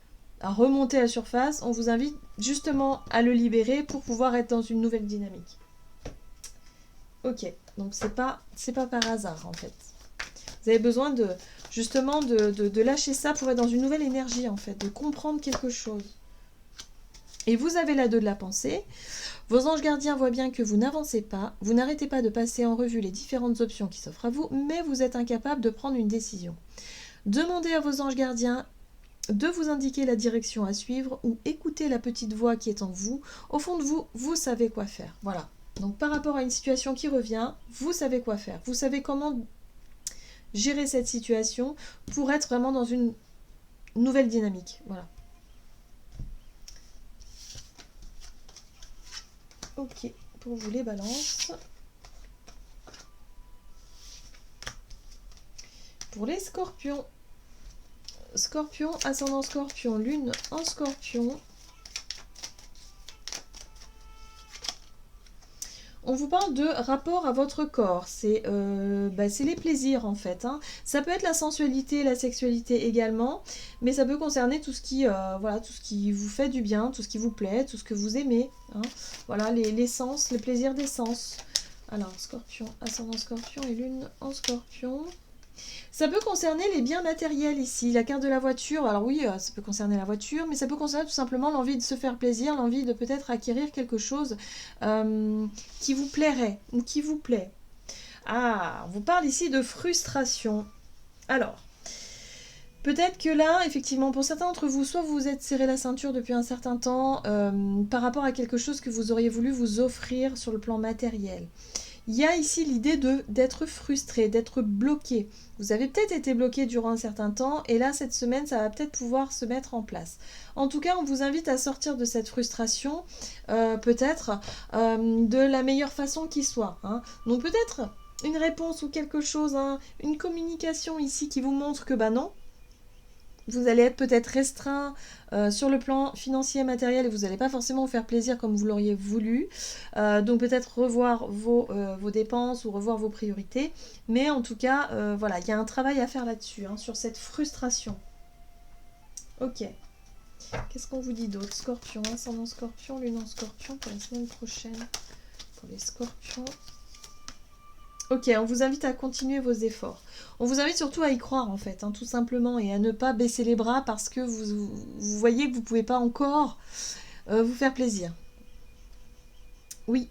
remonter à la surface. On vous invite justement à le libérer pour pouvoir être dans une nouvelle dynamique. Ok, donc c'est pas par hasard en fait. Vous avez besoin justement de lâcher ça pour être dans une nouvelle énergie en fait, de comprendre quelque chose. Et vous avez la 2 de la pensée. Vos anges gardiens voient bien que vous n'avancez pas, vous n'arrêtez pas de passer en revue les différentes options qui s'offrent à vous, mais vous êtes incapable de prendre une décision. Demandez à vos anges gardiens de vous indiquer la direction à suivre ou écoutez la petite voix qui est en vous. Au fond de vous, vous savez quoi faire. Voilà. Donc par rapport à une situation qui revient, vous savez quoi faire. Vous savez comment gérer cette situation pour être vraiment dans une nouvelle dynamique. Voilà. Ok, pour vous les balances. Pour les scorpions. Scorpion, ascendant scorpion, lune en scorpion. On vous parle de rapport à votre corps, c'est les plaisirs en fait. Hein. Ça peut être la sensualité, la sexualité également, mais ça peut concerner tout ce qui vous fait du bien, tout ce qui vous plaît, tout ce que vous aimez. Hein. Voilà, les sens, les plaisirs des sens. Alors, scorpion, ascendant scorpion et lune en scorpion. Ça peut concerner les biens matériels ici, la carte de la voiture. Alors oui, ça peut concerner la voiture, mais ça peut concerner tout simplement l'envie de se faire plaisir, l'envie de peut-être acquérir quelque chose qui vous plairait ou qui vous plaît. Ah, on vous parle ici de frustration. Alors, peut-être que là, effectivement, pour certains d'entre vous, soit vous vous êtes serré la ceinture depuis un certain temps par rapport à quelque chose que vous auriez voulu vous offrir sur le plan matériel. Il y a ici l'idée d'être frustré, d'être bloqué. Vous avez peut-être été bloqué durant un certain temps et là, cette semaine, ça va peut-être pouvoir se mettre en place. En tout cas, on vous invite à sortir de cette frustration, peut-être de la meilleure façon qui soit. Hein. Donc peut-être une réponse ou quelque chose, hein, une communication ici qui vous montre que non, vous allez être peut-être restreint sur le plan financier et matériel et vous n'allez pas forcément vous faire plaisir comme vous l'auriez voulu. Donc peut-être revoir vos dépenses ou revoir vos priorités. Mais en tout cas, voilà, il y a un travail à faire là-dessus, hein, sur cette frustration. Ok. Qu'est-ce qu'on vous dit d'autre? Scorpion, ascendant scorpion, lune en scorpion pour la semaine prochaine. Pour les scorpions. Ok, on vous invite à continuer vos efforts. On vous invite surtout à y croire en fait, hein, tout simplement, et à ne pas baisser les bras parce que vous voyez que vous ne pouvez pas encore vous faire plaisir. Oui.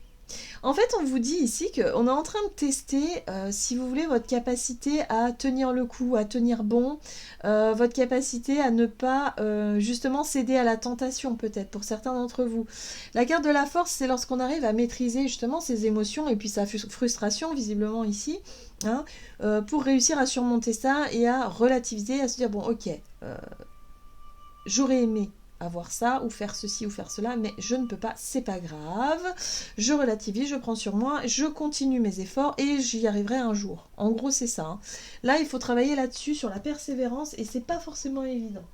En fait, on vous dit ici qu'on est en train de tester, si vous voulez, votre capacité à tenir le coup, à tenir bon, votre capacité à ne pas justement céder à la tentation peut-être pour certains d'entre vous. La carte de la force, c'est lorsqu'on arrive à maîtriser justement ses émotions et puis sa frustration visiblement ici, hein, pour réussir à surmonter ça et à relativiser, à se dire bon ok, j'aurais aimé avoir ça, ou faire ceci, ou faire cela, mais je ne peux pas, c'est pas grave, je relativise, je prends sur moi, je continue mes efforts, et j'y arriverai un jour. En gros, c'est ça. Hein. Là, il faut travailler là-dessus, sur la persévérance, et c'est pas forcément évident.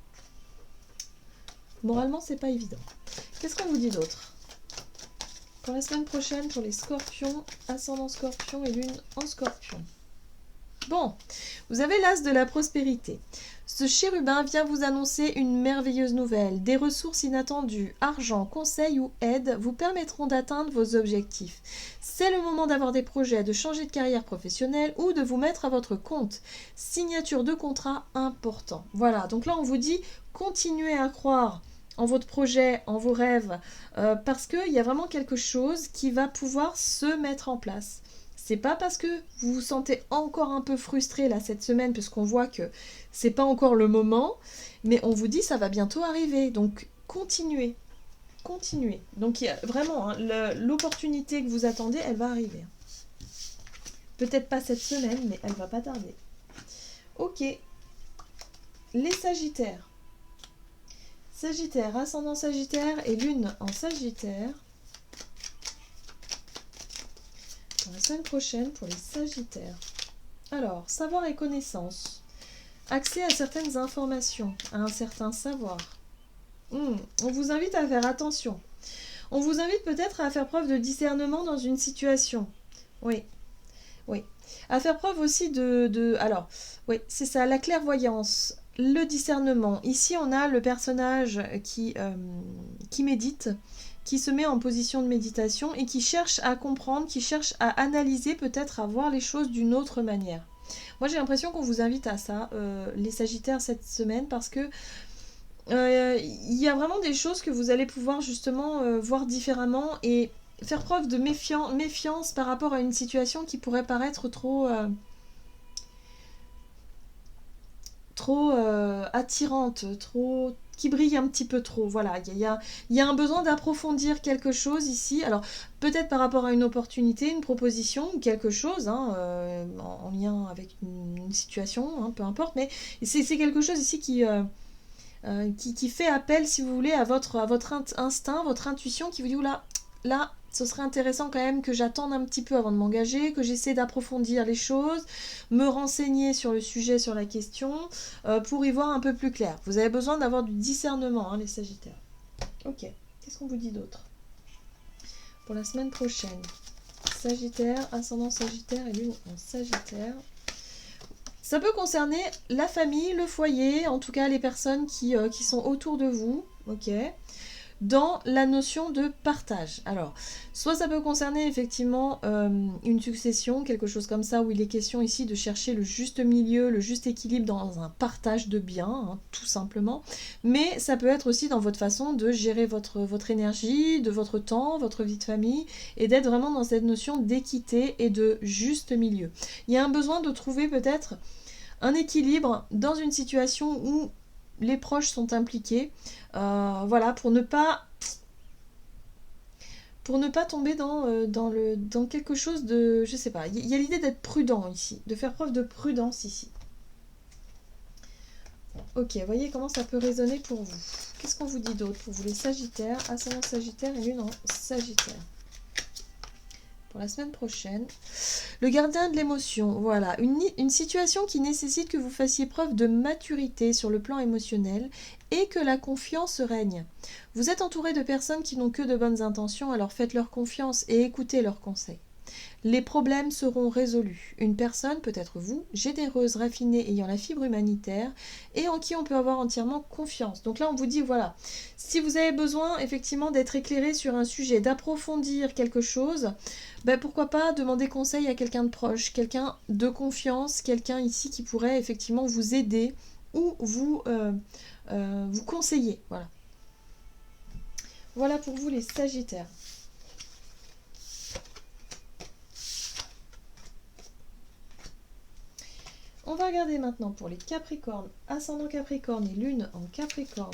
Moralement, c'est pas évident. Qu'est-ce qu'on vous dit d'autre? Pour la semaine prochaine, pour les scorpions, ascendant scorpion et lune en scorpion. Bon, vous avez l'as de la prospérité. Ce chérubin vient vous annoncer une merveilleuse nouvelle. Des ressources inattendues, argent, conseils ou aide vous permettront d'atteindre vos objectifs. C'est le moment d'avoir des projets, de changer de carrière professionnelle ou de vous mettre à votre compte. Signature de contrat important. Voilà, donc là on vous dit continuez à croire en votre projet, en vos rêves, parce qu'il y a vraiment quelque chose qui va pouvoir se mettre en place. C'est pas parce que vous vous sentez encore un peu frustré là cette semaine, parce qu'on voit que c'est pas encore le moment, mais on vous dit ça va bientôt arriver. Donc continuez, continuez. Donc il y a vraiment hein, l'opportunité que vous attendez, elle va arriver. Peut-être pas cette semaine, mais elle va pas tarder. Ok. Les Sagittaires. Sagittaire, ascendant Sagittaire et lune en Sagittaire. La semaine prochaine pour les Sagittaires. Alors, savoir et connaissance. Accès à certaines informations, à un certain savoir. On vous invite à faire attention. On vous invite peut-être à faire preuve de discernement dans une situation. Oui, oui. À faire preuve aussi alors, oui, c'est ça, la clairvoyance, le discernement. Ici, on a le personnage qui médite, qui se met en position de méditation et qui cherche à comprendre, qui cherche à analyser, peut-être à voir les choses d'une autre manière. Moi, j'ai l'impression qu'on vous invite à ça, les Sagittaires, cette semaine, parce que il y a vraiment des choses que vous allez pouvoir justement voir différemment et faire preuve de méfiance par rapport à une situation qui pourrait paraître trop attirante, qui brille un petit peu trop. Voilà, il y a un besoin d'approfondir quelque chose ici. Alors, peut-être par rapport à une opportunité, une proposition, ou quelque chose, hein, en lien avec une situation, hein, peu importe, mais c'est quelque chose ici qui fait appel, si vous voulez, à votre instinct, votre intuition, qui vous dit, là, ce serait intéressant quand même que j'attende un petit peu avant de m'engager, que j'essaie d'approfondir les choses, me renseigner sur le sujet, sur la question, pour y voir un peu plus clair. Vous avez besoin d'avoir du discernement, hein, les Sagittaires. Ok, qu'est-ce qu'on vous dit d'autre pour la semaine prochaine? Sagittaire, ascendant Sagittaire et lune en Sagittaire. Ça peut concerner la famille, le foyer, en tout cas les personnes qui sont autour de vous, ok, dans la notion de partage. Alors, soit ça peut concerner effectivement une succession, quelque chose comme ça, où il est question ici de chercher le juste milieu, le juste équilibre dans un partage de biens, hein, tout simplement. Mais ça peut être aussi dans votre façon de gérer votre énergie, de votre temps, votre vie de famille, et d'être vraiment dans cette notion d'équité et de juste milieu. Il y a un besoin de trouver peut-être un équilibre dans une situation où les proches sont impliqués, voilà, pour ne pas tomber dans quelque chose de, je sais pas, il y a l'idée d'être prudent ici, de faire preuve de prudence ici. Ok, voyez comment ça peut résonner pour vous. Qu'est-ce qu'on vous dit d'autre pour vous les Sagittaires, ascendant Sagittaire et lune en Sagittaire pour la semaine prochaine? Le gardien de l'émotion, voilà, une situation qui nécessite que vous fassiez preuve de maturité sur le plan émotionnel et que la confiance règne. Vous êtes entouré de personnes qui n'ont que de bonnes intentions, alors faites-leur confiance et écoutez leurs conseils. Les problèmes seront résolus. Une personne, peut-être vous, généreuse, raffinée, ayant la fibre humanitaire et en qui on peut avoir entièrement confiance. Donc là, on vous dit, voilà, si vous avez besoin effectivement d'être éclairé sur un sujet, d'approfondir quelque chose, ben pourquoi pas demander conseil à quelqu'un de proche, quelqu'un de confiance, quelqu'un ici qui pourrait effectivement vous aider ou vous conseiller. Voilà. Voilà pour vous les Sagittaires. On va regarder maintenant pour les Capricornes, ascendant Capricorne et lune en Capricorne.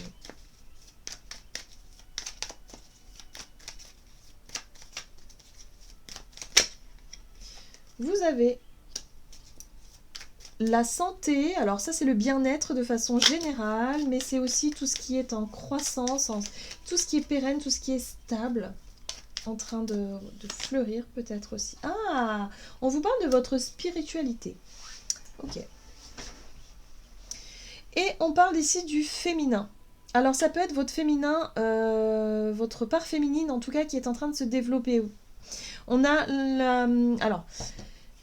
Vous avez la santé, alors ça c'est le bien-être de façon générale, mais c'est aussi tout ce qui est en croissance, tout ce qui est pérenne, tout ce qui est stable, en train de fleurir peut-être aussi. Ah, on vous parle de votre spiritualité. Ok. Et on parle ici du féminin. Alors ça peut être votre féminin, votre part féminine en tout cas qui est en train de se développer. On a alors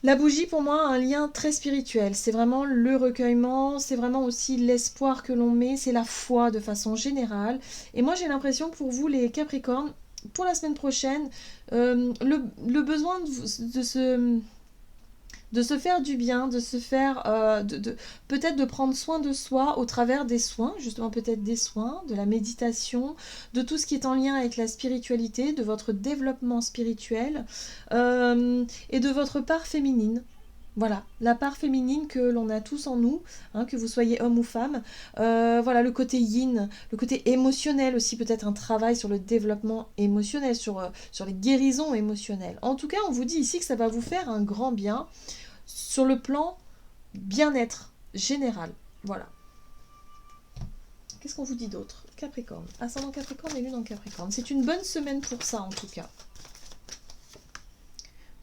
La bougie, pour moi, a un lien très spirituel. C'est vraiment le recueillement, c'est vraiment aussi l'espoir que l'on met, c'est la foi de façon générale. Et moi, j'ai l'impression que pour vous, les Capricornes, pour la semaine prochaine, le besoin de se faire du bien, de se faire, peut-être de prendre soin de soi au travers des soins, justement peut-être des soins, de la méditation, de tout ce qui est en lien avec la spiritualité, de votre développement spirituel et de votre part féminine. Voilà, la part féminine que l'on a tous en nous, hein, que vous soyez homme ou femme. Voilà, le côté yin, le côté émotionnel aussi, peut-être un travail sur le développement émotionnel, sur les guérisons émotionnelles. En tout cas, on vous dit ici que ça va vous faire un grand bien sur le plan bien-être général. Voilà. Qu'est-ce qu'on vous dit d'autre? Capricorne. Ascendant Capricorne et Lune en Capricorne. C'est une bonne semaine pour ça, en tout cas.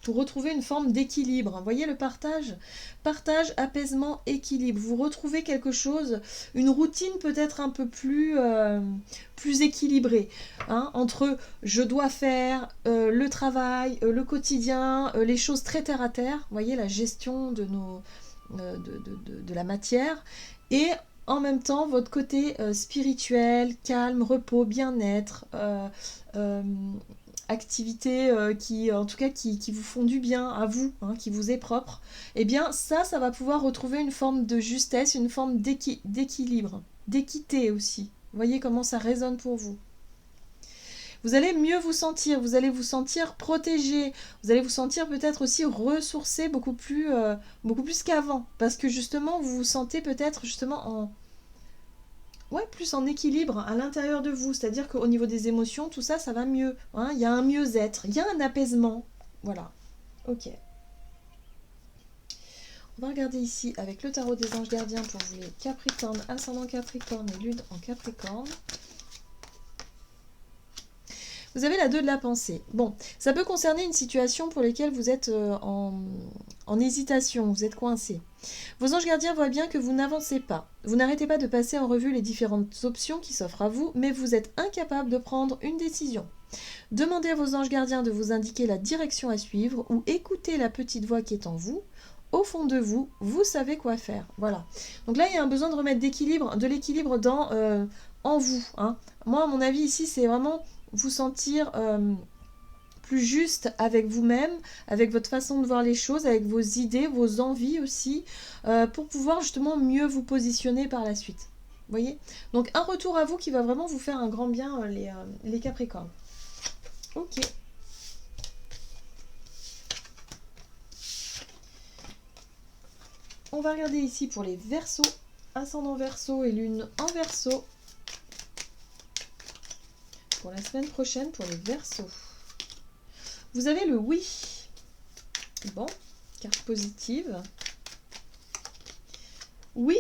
Pour retrouver une forme d'équilibre. Vous voyez le partage? Partage, apaisement, équilibre. Vous retrouvez quelque chose, une routine peut-être un peu plus équilibrée. Hein, entre je dois faire le travail, le quotidien, les choses très terre à terre. Vous voyez la gestion de, de la matière. Et en même temps, votre côté spirituel, calme, repos, bien-être, activités qui, en tout cas, qui vous font du bien à vous, hein, qui vous est propre, eh bien, ça va pouvoir retrouver une forme de justesse, une forme d'équilibre, d'équité aussi. Vous voyez comment ça résonne pour vous. Vous allez mieux vous allez vous sentir protégé, vous allez vous sentir peut-être aussi ressourcé beaucoup plus qu'avant, parce que justement, vous vous sentez peut-être justement plus en équilibre à l'intérieur de vous, c'est-à-dire qu'au niveau des émotions, tout ça, ça va mieux. Hein, il y a un mieux-être, il y a un apaisement. Voilà. Ok. On va regarder ici avec le tarot des anges gardiens pour vous les Capricornes, ascendant Capricorne et Lune en Capricorne. Vous avez la 2 de la pensée. Bon, ça peut concerner une situation pour laquelle vous êtes en hésitation, vous êtes coincé. Vos anges gardiens voient bien que vous n'avancez pas. Vous n'arrêtez pas de passer en revue les différentes options qui s'offrent à vous, mais vous êtes incapable de prendre une décision. Demandez à vos anges gardiens de vous indiquer la direction à suivre ou écoutez la petite voix qui est en vous. Au fond de vous, vous savez quoi faire. Voilà. Donc là, il y a un besoin de remettre de l'équilibre en vous. Hein. Moi, à mon avis, ici, c'est vraiment vous sentir plus juste avec vous-même, avec votre façon de voir les choses, avec vos idées, vos envies aussi, pour pouvoir justement mieux vous positionner par la suite. Vous voyez? Donc un retour à vous qui va vraiment vous faire un grand bien, les Capricornes. Ok. On va regarder ici pour les Verseaux, ascendant Verseau et Lune en Verseau. Pour la semaine prochaine, pour les Verseaux. Vous avez le oui. Bon, carte positive. Oui,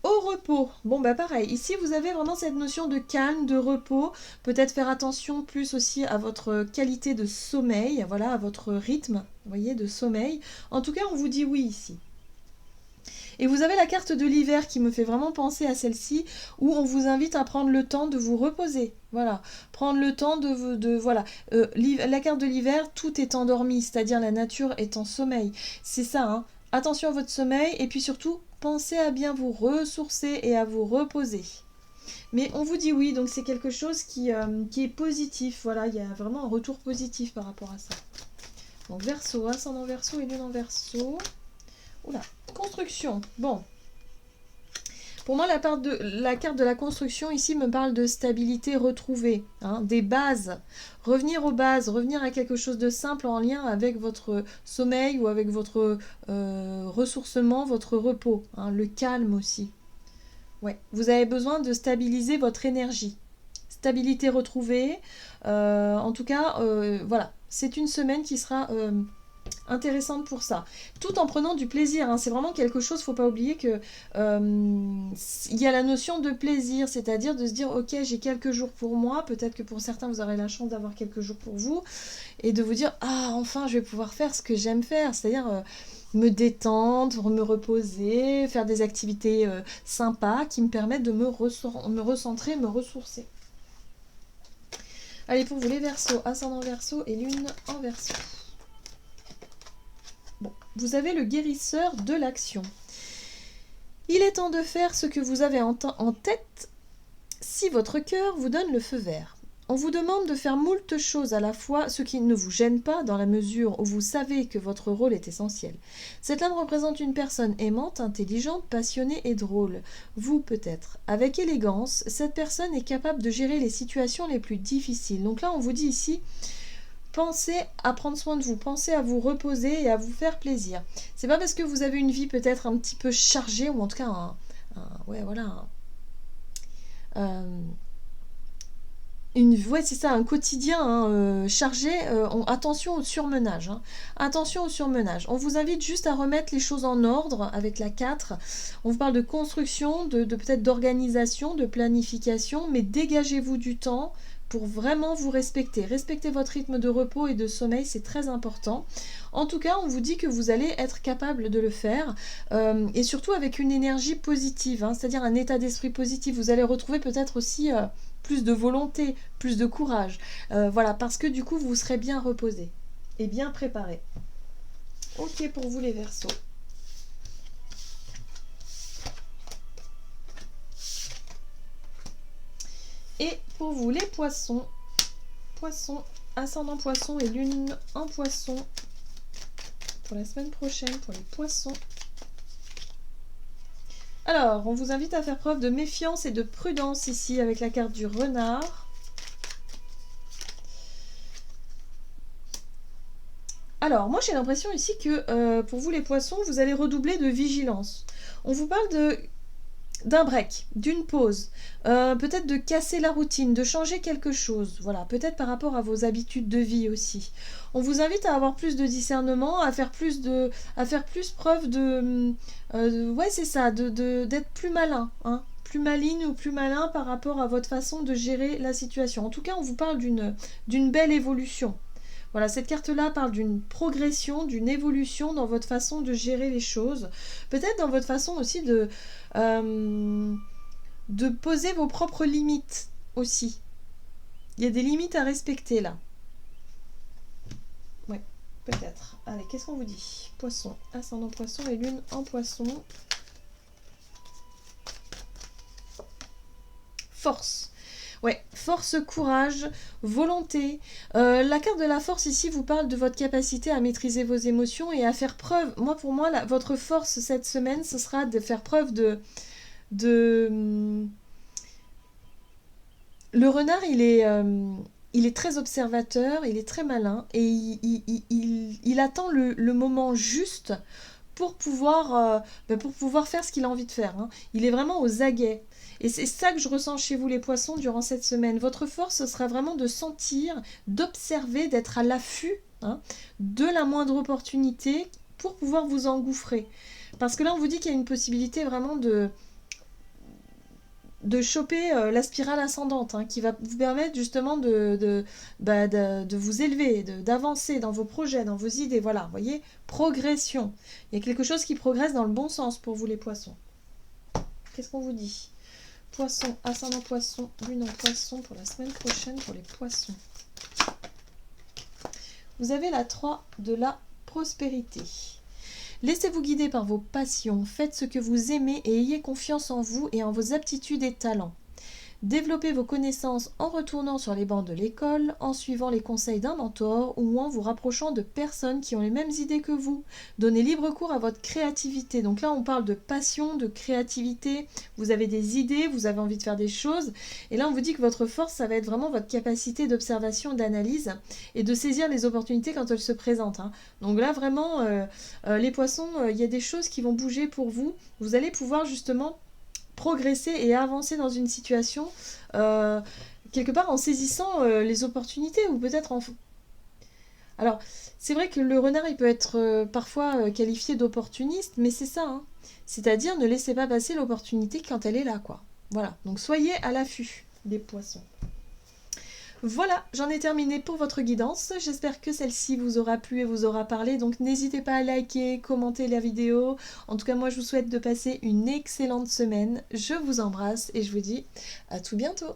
au repos. Bon, bah pareil. Ici, vous avez vraiment cette notion de calme, de repos. Peut-être faire attention plus aussi à votre qualité de sommeil. Voilà, à votre rythme, vous voyez, de sommeil. En tout cas, on vous dit oui ici. Et vous avez la carte de l'hiver qui me fait vraiment penser à celle-ci, où on vous invite à prendre le temps de vous reposer. Voilà, prendre le temps voilà. La carte de l'hiver, tout est endormi, c'est-à-dire la nature est en sommeil. C'est ça, hein. Attention à votre sommeil, et puis surtout, pensez à bien vous ressourcer et à vous reposer. Mais on vous dit oui, donc c'est quelque chose qui est positif. Voilà, il y a vraiment un retour positif par rapport à ça. Donc Verseau, ascendant Verseau et Lune en Verseau. Oula, construction. Bon. Pour moi, la carte de la construction ici me parle de stabilité retrouvée, hein, des bases. Revenir aux bases, revenir à quelque chose de simple en lien avec votre sommeil ou avec votre ressourcement, votre repos, hein, le calme aussi. Ouais. Vous avez besoin de stabiliser votre énergie. Stabilité retrouvée. En tout cas, voilà. C'est une semaine qui sera intéressante pour ça, tout en prenant du plaisir, hein. C'est vraiment quelque chose, faut pas oublier que il y a la notion de plaisir, c'est-à-dire de se dire ok, j'ai quelques jours pour moi, peut-être que pour certains vous aurez la chance d'avoir quelques jours pour vous, et de vous dire ah enfin je vais pouvoir faire ce que j'aime faire, c'est-à-dire me détendre, me reposer, faire des activités sympas qui me permettent de me recentrer, me ressourcer. Allez, pour vous les Verseaux, ascendant Verseau et Lune en Verseau. Bon, vous avez le guérisseur de l'action. Il est temps de faire ce que vous avez en tête si votre cœur vous donne le feu vert. On vous demande de faire moult choses à la fois, ce qui ne vous gêne pas dans la mesure où vous savez que votre rôle est essentiel. Cette lame représente une personne aimante, intelligente, passionnée et drôle. Vous peut-être. Avec élégance, cette personne est capable de gérer les situations les plus difficiles. Donc là, on vous dit ici, pensez à prendre soin de vous, pensez à vous reposer et à vous faire plaisir. C'est pas parce que vous avez une vie peut-être un petit peu chargée, ou en tout cas c'est ça, un quotidien chargé. Attention au surmenage. Attention au surmenage. On vous invite juste à remettre les choses en ordre avec la 4. On vous parle de construction, de peut-être d'organisation, de planification, mais dégagez-vous du temps pour vraiment vous respecter. Respectez votre rythme de repos et de sommeil, c'est très important. En tout cas, on vous dit que vous allez être capable de le faire, et surtout avec une énergie positive, c'est-à-dire un état d'esprit positif. Vous allez retrouver peut-être aussi plus de volonté, plus de courage. Voilà, parce que du coup, vous serez bien reposé et bien préparé. Ok pour vous les Verseaux. Et pour vous les Poissons, ascendant Poisson et lune en Poisson, pour la semaine prochaine, pour les Poissons. Alors, on vous invite à faire preuve de méfiance et de prudence ici avec la carte du renard. Alors, moi j'ai l'impression ici que pour vous les Poissons, vous allez redoubler de vigilance. On vous parle d'un break, d'une pause, peut-être de casser la routine, de changer quelque chose, voilà, peut-être par rapport à vos habitudes de vie aussi. On vous invite à avoir plus de discernement, à faire plus preuve ouais c'est ça, d'être plus malin, plus maligne ou plus malin par rapport à votre façon de gérer la situation. En tout cas, on vous parle d'une belle évolution. Voilà, cette carte-là parle d'une progression, d'une évolution dans votre façon de gérer les choses. Peut-être dans votre façon aussi de poser vos propres limites aussi. Il y a des limites à respecter là. Ouais, peut-être. Allez, qu'est-ce qu'on vous dit? Poisson, ascendant Poisson et lune en Poisson. Force. Ouais, force, courage, volonté. La carte de la force ici vous parle de votre capacité à maîtriser vos émotions et à faire preuve. Pour moi, votre force cette semaine, ce sera de faire preuve de... Le renard, il est très observateur, il est très malin et il attend le moment juste pour pouvoir faire ce qu'il a envie de faire. Il est vraiment aux aguets. Et c'est ça que je ressens chez vous les Poissons durant cette semaine. Votre force, ce sera vraiment de sentir, d'observer, d'être à l'affût de la moindre opportunité pour pouvoir vous engouffrer. Parce que là, on vous dit qu'il y a une possibilité vraiment de choper la spirale ascendante qui va vous permettre justement de vous élever, d'avancer dans vos projets, dans vos idées. Voilà, vous voyez, progression. Il y a quelque chose qui progresse dans le bon sens pour vous les Poissons. Qu'est-ce qu'on vous dit? Poisson, ascendant Poisson, lune en Poisson pour la semaine prochaine pour les Poissons. Vous avez la 3 de la prospérité. Laissez-vous guider par vos passions, faites ce que vous aimez et ayez confiance en vous et en vos aptitudes et talents. Développez vos connaissances en retournant sur les bancs de l'école, en suivant les conseils d'un mentor ou en vous rapprochant de personnes qui ont les mêmes idées que vous. Donnez libre cours à votre créativité. Donc là, on parle de passion, de créativité. Vous avez des idées, vous avez envie de faire des choses. Et là, on vous dit que votre force, ça va être vraiment votre capacité d'observation, d'analyse et de saisir les opportunités quand elles se présentent. Donc là, vraiment, les Poissons, il y a des choses qui vont bouger pour vous. Vous allez pouvoir justement progresser et avancer dans une situation quelque part en saisissant les opportunités ou peut-être en... Alors, c'est vrai que le renard, il peut être parfois qualifié d'opportuniste, mais c'est ça, c'est-à-dire ne laissez pas passer l'opportunité quand elle est là, quoi. Voilà, donc soyez à l'affût des Poissons. Voilà, j'en ai terminé pour votre guidance. J'espère que celle-ci vous aura plu et vous aura parlé. Donc n'hésitez pas à liker, commenter la vidéo. En tout cas, moi je vous souhaite de passer une excellente semaine. Je vous embrasse et je vous dis à tout bientôt.